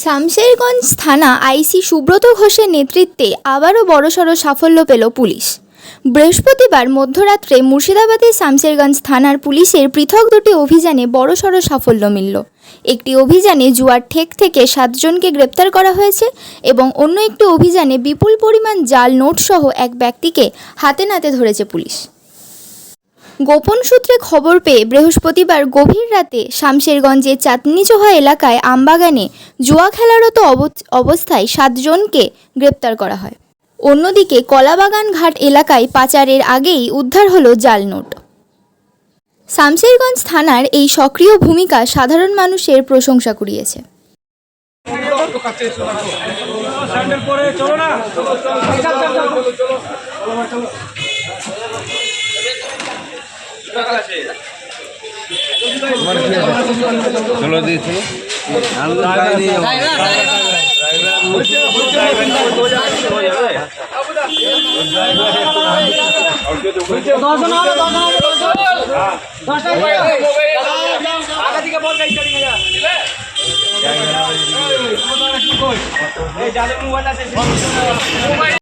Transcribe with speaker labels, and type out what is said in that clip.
Speaker 1: শামশেরগঞ্জ থানা আইসি সুব্রত ঘোষের নেতৃত্বে আবারও বড়সড় সাফল্য পেল পুলিশ। বৃহস্পতিবার মধ্যরাত্রে মুর্শিদাবাদের শামশেরগঞ্জ থানার পুলিশের পৃথক দুটি অভিযানে বড়সড় সাফল্য মিলল। একটি অভিযানে জুয়ার ঠেক থেকে 7 জনকে গ্রেপ্তার করা হয়েছে এবং অন্য একটি অভিযানে বিপুল পরিমাণ জাল নোটসহ এক ব্যক্তিকে হাতে নাতে ধরেছে পুলিশ। গোপন সূত্রে খবর পেয়ে বৃহস্পতিবার গভীর রাতে শামশেরগঞ্জের চাঁদনীচোহা এলাকায় আমবাগানে জুয়া খেলারত অবস্থায় 7 জনকে গ্রেপ্তার করা হয়। অন্যদিকে কলাবাগান ঘাট এলাকায় পাচারের আগেই উদ্ধার হলো জাল নোট। শামশেরগঞ্জ থানার এই সক্রিয় ভূমিকা সাধারণ মানুষের প্রশংসা কুড়িয়েছে।
Speaker 2: चलो दी थी